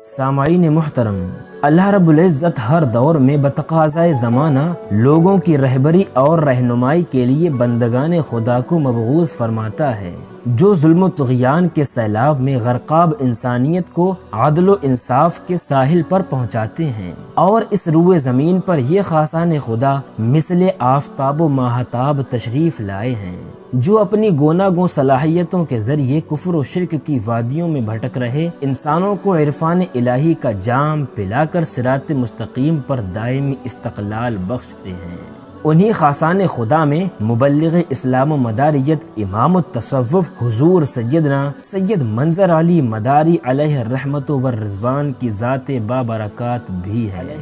سامعین محترم، اللہ رب العزت ہر دور میں بتقاضائے زمانہ لوگوں کی رہبری اور رہنمائی کے لیے بندگان خدا کو مبعوث فرماتا ہے، جو ظلم و طغیان کے سیلاب میں غرقاب انسانیت کو عدل و انصاف کے ساحل پر پہنچاتے ہیں، اور اس روئے زمین پر یہ خاصان خدا مثل آفتاب و ماہتاب تشریف لائے ہیں، جو اپنی گوناگوں صلاحیتوں کے ذریعے کفر و شرک کی وادیوں میں بھٹک رہے انسانوں کو عرفان الہی کا جام پلا کر صراط مستقیم پر دائمی استقلال بخشتے ہیں۔ انہی خاصان خدا میں مبلغ اسلام و مداریت امام التصوف حضور سید منظر علی مداری علیہ الرحمت والرضوان کی ذات بابرکات بھی ہے،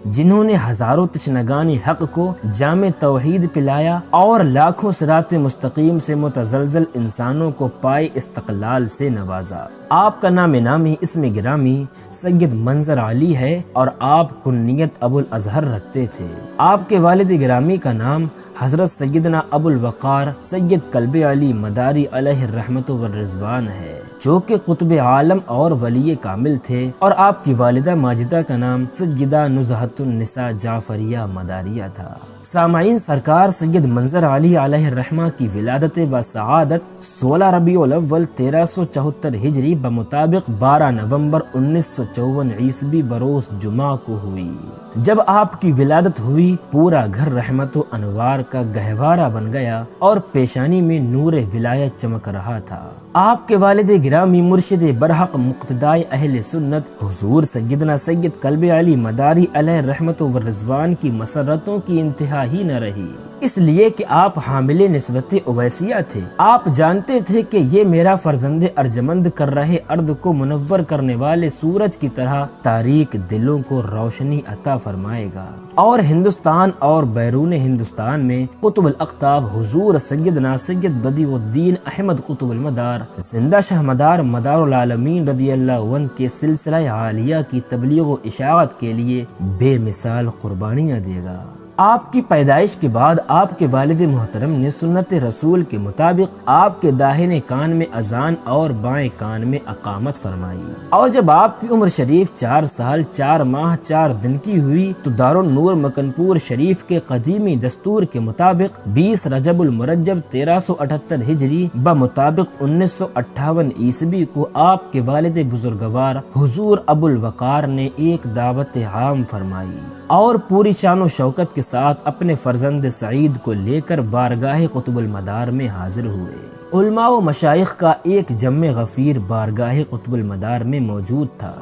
جنہوں نے ہزاروں تشنگان حق کو جام توحید پلایا اور لاکھوں صراط مستقیم سے متزلزل انسانوں کو پائے استقلال سے نوازا۔ آپ کا نام نامی اسم گرامی سید منظر علی ہے اور آپ کنیت ابو الازہر رکھتے تھے۔ آپ کے والد گرامی کا نام حضرت سیدنا ابو الوقار سید کلب علی مداری علیہ الرحمت والرضوان ہے، جو کہ قطب عالم اور ولی کامل تھے، اور آپ کی والدہ ماجدہ کا نام سیدہ نزہۃ النساء جعفریہ مداریہ تھا۔ سامعین، سرکار سید منظر علی علیہ الرحمہ کی ولادت بسعادت 16 ربیع الاول 1374 ہجری بمطابق 12 نومبر 1954 عیسوی بروز جمعہ کو ہوئی۔ جب آپ کی ولادت ہوئی، پورا گھر رحمت و انوار کا گہوارہ بن گیا اور پیشانی میں نور ولایت چمک رہا تھا۔ آپ کے والد گرامی مرشد برحق مقتدائے اہل سنت حضور سیدنا سید کلب علی مداری علیہ الرحمت والرضوان کی مسرتوں کی انتہا ہی نہ رہی، اس لیے کہ آپ حامل نسبت اویسیہ تھے۔ آپ جانتے تھے کہ یہ میرا فرزند ارجمند کر رہے ارض کو منور کرنے والے سورج کی طرح تاریک دلوں کو روشنی عطا فرمائے گا، اور ہندوستان اور بیرون ہندوستان میں قطب الاقطاب حضور سیدنا سید بدیع الدین احمد قطب المدار زندہ شاہ مدار العالمین رضی اللہ عنہ کے سلسلہ عالیہ کی تبلیغ و اشاعت کے لیے بے مثال قربانیاں دے گا۔ آپ کی پیدائش کے بعد آپ کے والد محترم نے سنت رسول کے مطابق آپ کے داہنے کان میں اذان اور بائیں کان میں اقامت فرمائی، اور جب آپ کی عمر شریف 4 سال 4 ماہ 4 دن کی ہوئی تو دارالنور مکنپور شریف کے قدیمی دستور کے مطابق 20 رجب المرجب 1378 ہجری بمطابق 1958 عیسوی کو آپ کے والد بزرگوار حضور ابو الوقار نے ایک دعوت عام فرمائی اور پوری شان و شوکت کے ساتھ اپنے فرزند سعید کو لے کر بارگاہ قطب المدار میں حاضر ہوئے۔ علماء و مشائخ کا ایک جم غفیر بارگاہ قطب المدار میں موجود تھا،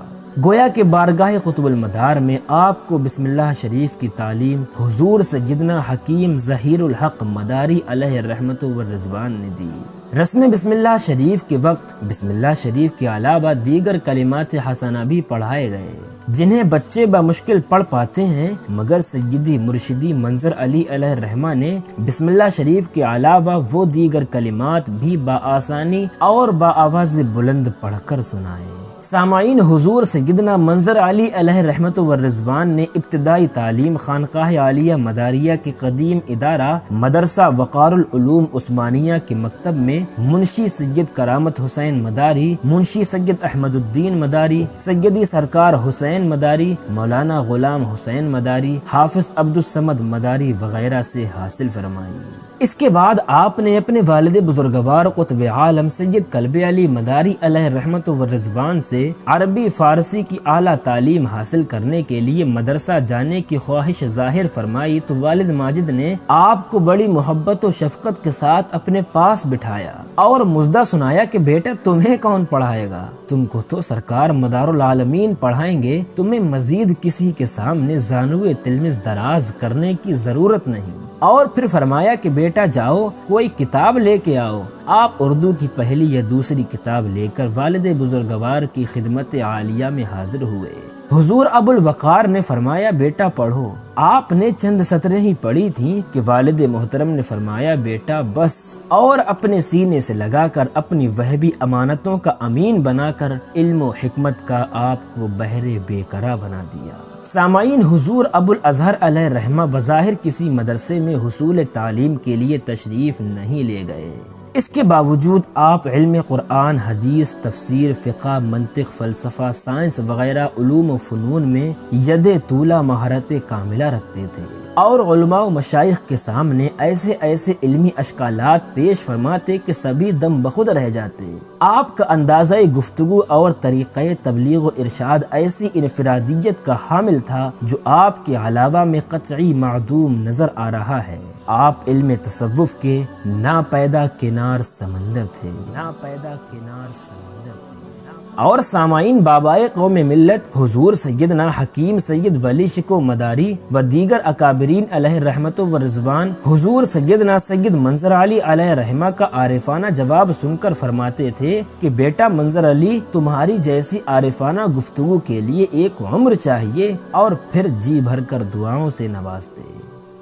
گویا کہ بارگاہ قطب المدار میں آپ کو بسم اللہ شریف کی تعلیم حضور سیدنا حکیم ظہیر الحق مداری علیہ الرحمت والرضوان نے دی۔ رسم بسم اللہ شریف کے وقت بسم اللہ شریف کے علاوہ دیگر کلمات حسنہ بھی پڑھائے گئے، جنہیں بچے بمشکل پڑھ پاتے ہیں، مگر سیدی مرشدی منظر علی علیہ الرحمہ نے بسم اللہ شریف کے علاوہ وہ دیگر کلمات بھی بآسانی اور بآواز بلند پڑھ کر سنائے۔ سامعین، حضور سیدنا منظر علی علیہ رحمت والرضوان نے ابتدائی تعلیم خانقاہ عالیہ مداریہ کے قدیم ادارہ مدرسہ وقار العلوم عثمانیہ کے مکتب میں منشی سید کرامت حسین مداری، منشی سید احمد الدین مداری، سیدی سرکار حسین مداری، مولانا غلام حسین مداری، حافظ عبد الصمد مداری وغیرہ سے حاصل فرمائی۔ اس کے بعد آپ نے اپنے والد بزرگوار قطب عالم سید کلب علی مداری علیہ الرحمت والرضوان سے عربی فارسی کی اعلیٰ تعلیم حاصل کرنے کے لیے مدرسہ جانے کی خواہش ظاہر فرمائی تو والد ماجد نے آپ کو بڑی محبت و شفقت کے ساتھ اپنے پاس بٹھایا اور مژدہ سنایا کہ بیٹا تمہیں کون پڑھائے گا، تم کو تو سرکار مدار العالمین پڑھائیں گے، تمہیں مزید کسی کے سامنے زانوئے تلمس دراز کرنے کی ضرورت نہیں۔ اور پھر فرمایا کہ بیٹا جاؤ کوئی کتاب لے کے آؤ۔ آپ اردو کی پہلی یا دوسری کتاب لے کر والد بزرگوار کی خدمت عالیہ میں حاضر ہوئے۔ حضور ابو الوقار نے فرمایا بیٹا پڑھو۔ آپ نے چند سطریں ہی پڑھی تھیں کہ والد محترم نے فرمایا بیٹا بس، اور اپنے سینے سے لگا کر اپنی وہبی امانتوں کا امین بنا کر علم و حکمت کا آپ کو بحر بے کرا بنا دیا۔ سامعین، حضور ابو الازہر علیہ رحمہ بظاہر کسی مدرسے میں حصول تعلیم کے لیے تشریف نہیں لے گئے، اس کے باوجود آپ علم قرآن، حدیث، تفسیر، فقہ، منطق، فلسفہ، سائنس وغیرہ علوم و فنون میں ید طولہ مہارت کاملہ رکھتے تھے اور علماء و مشائخ کے سامنے ایسے علمی اشکالات پیش فرماتے کہ سبھی دم بخود رہ جاتے۔ آپ کا اندازہ گفتگو اور طریقہ تبلیغ و ارشاد ایسی انفرادیت کا حامل تھا جو آپ کے علاوہ میں قطعی معدوم نظر آ رہا ہے۔ آپ علم تصوف کے ناپیدا کنار سمندر تھے، ناپیدا کنار سمندر تھے۔ اور سامعین، بابائے قوم ملت حضور سیدنا حکیم سید ولی شکو مداری و دیگر اکابرین علیہ رحمت و رضوان حضور سیدنا سید منظر علی علیہ رحمہ کا عارفانہ جواب سن کر فرماتے تھے کہ بیٹا منظر علی، تمہاری جیسی عارفانہ گفتگو کے لیے ایک عمر چاہیے، اور پھر جی بھر کر دعاؤں سے نوازتے۔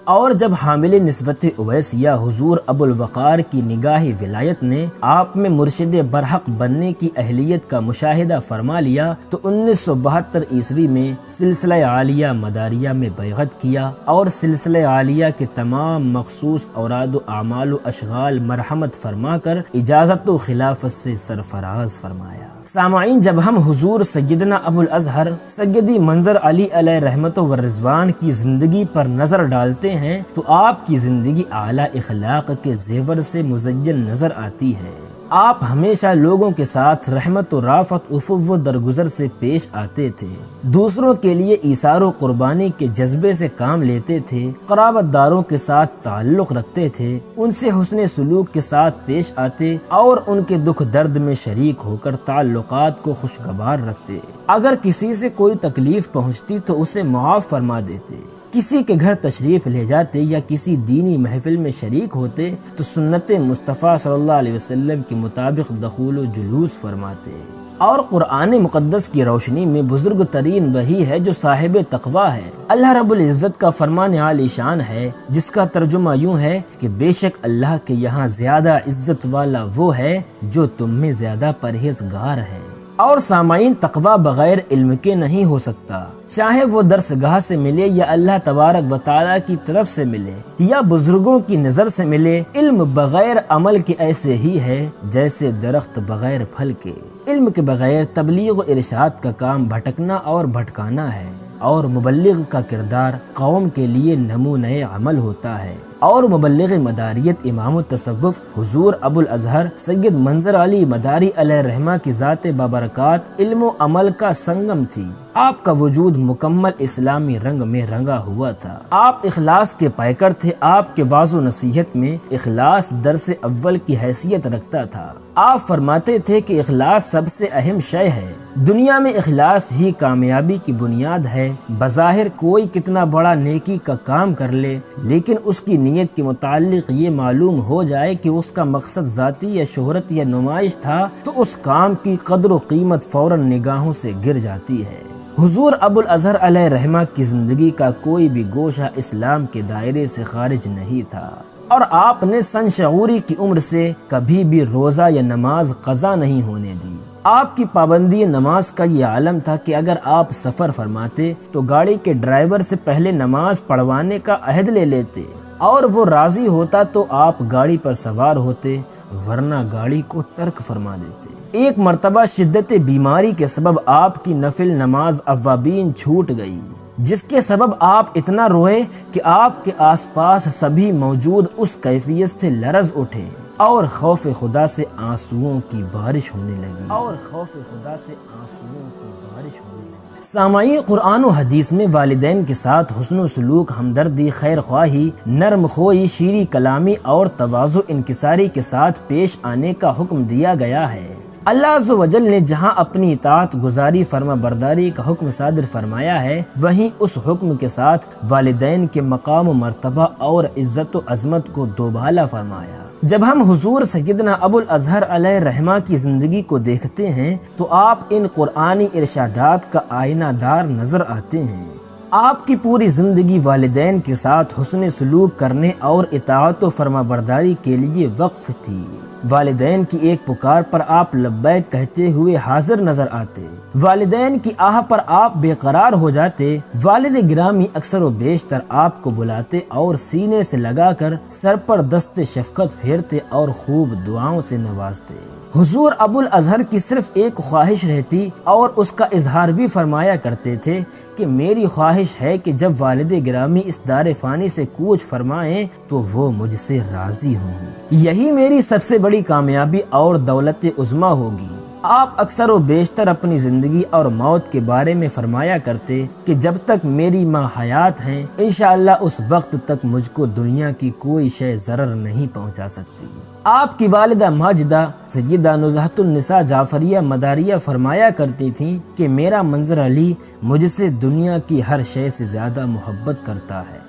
اور جب حامل نسبت اویسیہ حضور ابو الوقار کی نگاہ ولایت نے آپ میں مرشد برحق بننے کی اہلیت کا مشاہدہ فرما لیا تو 1972 عیسوی میں سلسلہ عالیہ مداریہ میں بیعت کیا اور سلسلہ عالیہ کے تمام مخصوص اوراد و اعمال و اشغال مرحمت فرما کر اجازت و خلافت سے سرفراز فرمایا۔ سامعین، جب ہم حضور سیدنا ابو الازہر سیدی منظر علی علیہ رحمت و رضوان کی زندگی پر نظر ڈالتے ہیں تو آپ کی زندگی اعلیٰ اخلاق کے زیور سے مزین نظر آتی ہے۔ آپ ہمیشہ لوگوں کے ساتھ رحمت و رافت، عفو و درگزر سے پیش آتے تھے، دوسروں کے لیے ایثار و قربانی کے جذبے سے کام لیتے تھے، قرابت داروں کے ساتھ تعلق رکھتے تھے، ان سے حسن سلوک کے ساتھ پیش آتے اور ان کے دکھ درد میں شریک ہو کر تعلقات کو خوشگوار رکھتے۔ اگر کسی سے کوئی تکلیف پہنچتی تو اسے معاف فرما دیتے، کسی کے گھر تشریف لے جاتے یا کسی دینی محفل میں شریک ہوتے تو سنت مصطفیٰ صلی اللہ علیہ وسلم کے مطابق دخول و جلوس فرماتے۔ اور قرآن مقدس کی روشنی میں بزرگ ترین وہی ہے جو صاحب تقوی ہے۔ اللہ رب العزت کا فرمان عالی شان ہے جس کا ترجمہ یوں ہے کہ بے شک اللہ کے یہاں زیادہ عزت والا وہ ہے جو تم میں زیادہ پرہیزگار ہے۔ اور سامعین، تقوی بغیر علم کے نہیں ہو سکتا، چاہے وہ درس گاہ سے ملے یا اللہ تبارک و تعالیٰ کی طرف سے ملے یا بزرگوں کی نظر سے ملے۔ علم بغیر عمل کے ایسے ہی ہے جیسے درخت بغیر پھل کے۔ علم کے بغیر تبلیغ و ارشاد کا کام بھٹکنا اور بھٹکانا ہے، اور مبلغ کا کردار قوم کے لیے نمونۂ عمل ہوتا ہے۔ اور مبلغ مداریت امام التصوف حضور ابو الازہر سید منظر علی مداری علیہ رحمہ کی ذات بابرکات علم و عمل کا سنگم تھی۔ آپ کا وجود مکمل اسلامی رنگ میں رنگا ہوا تھا۔ آپ اخلاص کے پیکر تھے۔ آپ کے واعظ و نصیحت میں اخلاص درس اول کی حیثیت رکھتا تھا۔ آپ فرماتے تھے کہ اخلاص سب سے اہم شے ہے، دنیا میں اخلاص ہی کامیابی کی بنیاد ہے۔ بظاہر کوئی کتنا بڑا نیکی کا کام کر لے، لیکن اس کی نیت کے متعلق یہ معلوم ہو جائے کہ اس کا مقصد ذاتی یا شہرت یا نمائش تھا تو اس کام کی قدر و قیمت فوراً نگاہوں سے گر جاتی ہے۔ حضور ابو الازہر علیہ رحمہ کی زندگی کا کوئی بھی گوشہ اسلام کے دائرے سے خارج نہیں تھا، اور آپ نے سن شعوری کی عمر سے کبھی بھی روزہ یا نماز قضا نہیں ہونے دی۔ آپ کی پابندی نماز کا یہ عالم تھا کہ اگر آپ سفر فرماتے تو گاڑی کے ڈرائیور سے پہلے نماز پڑھوانے کا عہد لے لیتے، اور وہ راضی ہوتا تو آپ گاڑی پر سوار ہوتے، ورنہ گاڑی کو ترک فرما دیتے۔ ایک مرتبہ شدت بیماری کے سبب آپ کی نفل نماز اوابین چھوٹ گئی، جس کے سبب آپ اتنا روئے کہ آپ کے آس پاس سبھی موجود اس کیفیت سے لرز اٹھے اور خوف خدا سے آنسوؤں کی بارش ہونے لگی، سامعین، قرآن و حدیث میں والدین کے ساتھ حسن و سلوک، ہمدردی، خیر خواہی، نرم خوئی، شیریں کلامی اور تواضع انکساری کے ساتھ پیش آنے کا حکم دیا گیا ہے۔ اللہ عز و جل نے جہاں اپنی اطاعت گزاری فرما برداری کا حکم صادر فرمایا ہے، وہیں اس حکم کے ساتھ والدین کے مقام و مرتبہ اور عزت و عظمت کو دوبالا فرمایا۔ جب ہم حضور سیدنا ابو الازہر علیہ رحمہ کی زندگی کو دیکھتے ہیں تو آپ ان قرآنی ارشادات کا آئینہ دار نظر آتے ہیں۔ آپ کی پوری زندگی والدین کے ساتھ حسن سلوک کرنے اور اطاعت و فرما برداری کے لیے وقف تھی۔ والدین کی ایک پکار پر آپ لبیک کہتے ہوئے حاضر نظر آتے، والدین کی آہ پر آپ بے قرار ہو جاتے۔ والد گرامی اکثر و بیشتر آپ کو بلاتے اور سینے سے لگا کر سر پر دست شفقت پھیرتے اور خوب دعاؤں سے نوازتے۔ حضور ابو الازہر کی صرف ایک خواہش رہتی اور اس کا اظہار بھی فرمایا کرتے تھے کہ میری خواہش ہے کہ جب والد گرامی اس دار فانی سے کوچ فرمائیں تو وہ مجھ سے راضی ہوں، یہی میری سب سے بڑی کامیابی اور دولت عظمیٰ ہوگی۔ آپ اکثر و بیشتر اپنی زندگی اور موت کے بارے میں فرمایا کرتے کہ جب تک میری ماں حیات ہیں انشاءاللہ اس وقت تک مجھ کو دنیا کی کوئی شے ضرر نہیں پہنچا سکتی۔ آپ کی والدہ ماجدہ سیدہ نزہۃ النساء جعفریہ مداریہ فرمایا کرتی تھیں کہ میرا منظر علی مجھ سے دنیا کی ہر شے سے زیادہ محبت کرتا ہے۔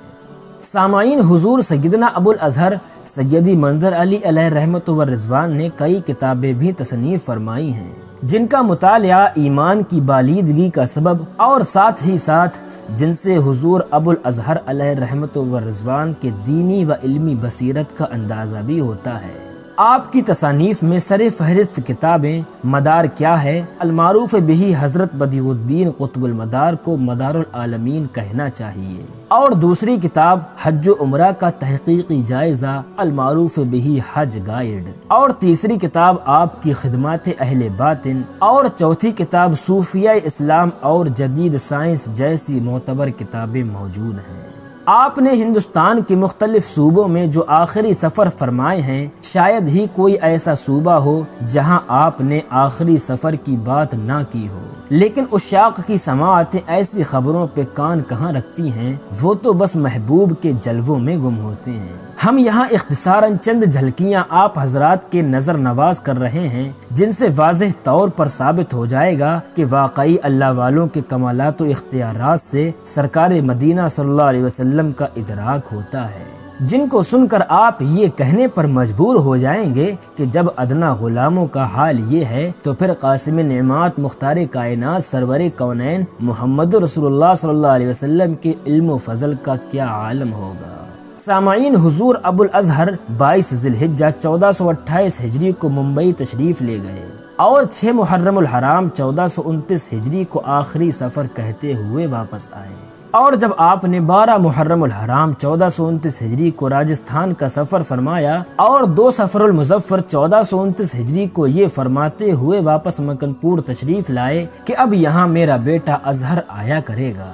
سامعین، حضور سیدنا ابو الازہر سیدی منظر علی علیہ رحمت و رضوان نے کئی کتابیں بھی تصنیف فرمائی ہیں جن کا مطالعہ ایمان کی بالیدگی کا سبب اور ساتھ ہی ساتھ جن سے حضور ابو الازہر علیہ رحمت و رضوان کے دینی و علمی بصیرت کا اندازہ بھی ہوتا ہے۔ آپ کی تصانیف میں سر فہرست کتابیں مدار کیا ہے، المعروف بہی حضرت بدیع الدین قطب المدار کو مدار العالمین کہنا چاہیے، اور دوسری کتاب حج و عمرہ کا تحقیقی جائزہ المعروف بہی حج گائیڈ، اور تیسری کتاب آپ کی خدمات اہل باطن، اور چوتھی کتاب صوفیہ اسلام اور جدید سائنس جیسی معتبر کتابیں موجود ہیں۔ آپ نے ہندوستان کے مختلف صوبوں میں جو آخری سفر فرمائے ہیں شاید ہی کوئی ایسا صوبہ ہو جہاں آپ نے آخری سفر کی بات نہ کی ہو، لیکن عشاق کی سماعتیں ایسی خبروں پہ کان کہاں رکھتی ہیں، وہ تو بس محبوب کے جلووں میں گم ہوتے ہیں۔ ہم یہاں اختصاراً چند جھلکیاں آپ حضرات کے نظر نواز کر رہے ہیں جن سے واضح طور پر ثابت ہو جائے گا کہ واقعی اللہ والوں کے کمالات و اختیارات سے سرکار مدینہ صلی اللہ علیہ وسلم کا ادراک ہوتا ہے، جن کو سن کر آپ یہ کہنے پر مجبور ہو جائیں گے کہ جب ادنا غلاموں کا حال یہ ہے تو پھر قاسم نعمات مختار کائنات سرور کونین محمد رسول اللہ صلی اللہ علیہ وسلم کے علم و فضل کا کیا عالم ہوگا۔ سامعین، حضور ابو الازہر 22 ذی الحجہ 1428 ہجری کو ممبئی تشریف لے گئے اور 6 محرم الحرام 1429 ہجری کو آخری سفر کہتے ہوئے واپس آئے، اور جب آپ نے 12 محرم الحرام 1429 ہجری کو راجستھان کا سفر فرمایا اور 2 صفر المظفر 1429 ہجری کو یہ فرماتے ہوئے واپس مکن پور تشریف لائے کہ اب یہاں میرا بیٹا اظہر آیا کرے گا،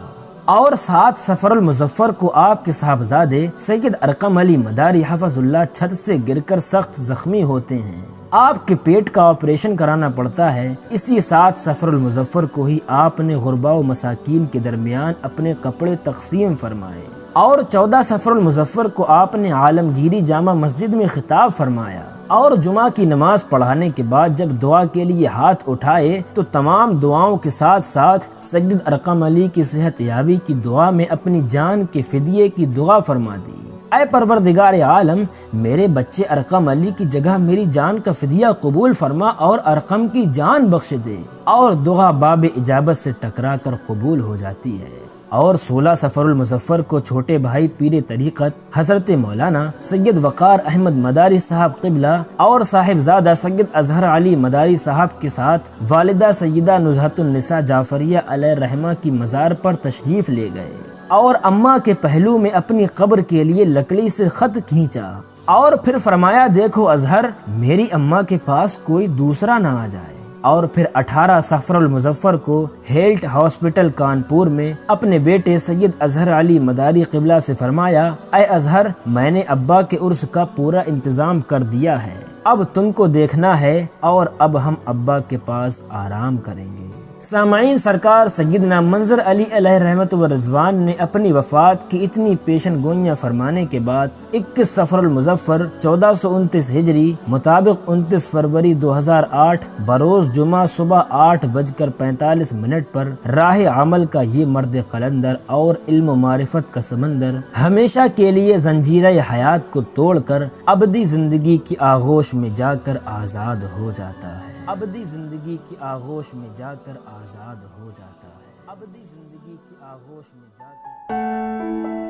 اور 7 صفر المظفر کو آپ کے صاحبزادے سید ارقم علی مداری حفظ اللہ چھت سے گر کر سخت زخمی ہوتے ہیں، آپ کے پیٹ کا آپریشن کرانا پڑتا ہے۔ اسی 7 صفر المظفر کو ہی آپ نے غرباء و مساکین کے درمیان اپنے کپڑے تقسیم فرمائے، اور 14 صفر المظفر کو آپ نے عالمگیری جامع مسجد میں خطاب فرمایا، اور جمعہ کی نماز پڑھانے کے بعد جب دعا کے لیے ہاتھ اٹھائے تو تمام دعاؤں کے ساتھ ساتھ سید ارقم علی کی صحت یابی کی دعا میں اپنی جان کے فدیے کی دعا فرما دی۔ اے پروردگار عالم، میرے بچے ارقم علی کی جگہ میری جان کا فدیہ قبول فرما اور ارقم کی جان بخش دے، اور دعا باب اجابت سے ٹکرا کر قبول ہو جاتی ہے۔ اور 16 صفر المظفر کو چھوٹے بھائی پیر طریقت حضرت مولانا سید وقار احمد مداری صاحب قبلہ اور صاحبزادہ سید اظہر علی مداری صاحب کے ساتھ والدہ سیدہ نزہۃ النساء جعفریہ علیہ رحمہ کی مزار پر تشریف لے گئے، اور اماں کے پہلو میں اپنی قبر کے لیے لکڑی سے خط کھینچا، اور پھر فرمایا دیکھو اظہر، میری اماں کے پاس کوئی دوسرا نہ آ جائے، اور پھر 18 صفر المظفر کو ہیلتھ ہاسپٹل کانپور میں اپنے بیٹے سید اظہر علی مداری قبلہ سے فرمایا، اے اظہر، میں نے ابا کے عرس کا پورا انتظام کر دیا ہے، اب تم کو دیکھنا ہے اور اب ہم ابا کے پاس آرام کریں گے۔ سامعین، سرکار سیدنا منظر علی علیہ رحمت و رضوان نے اپنی وفات کی اتنی پیشن گوئیاں فرمانے کے بعد 21 صفر المظفر 1429 ہجری مطابق 29 فروری 2008 بروز جمعہ صبح 8:45 پر راہ عمل کا یہ مرد قلندر اور علم و معرفت کا سمندر ہمیشہ کے لیے زنجیرہ حیات کو توڑ کر ابدی زندگی کی آغوش میں جا کر آزاد ہو جاتا ہے، ابدی زندگی کی آغوش میں جا کر آزاد ہو جاتا ہے۔ ابدی زندگی کی آغوش میں جا کر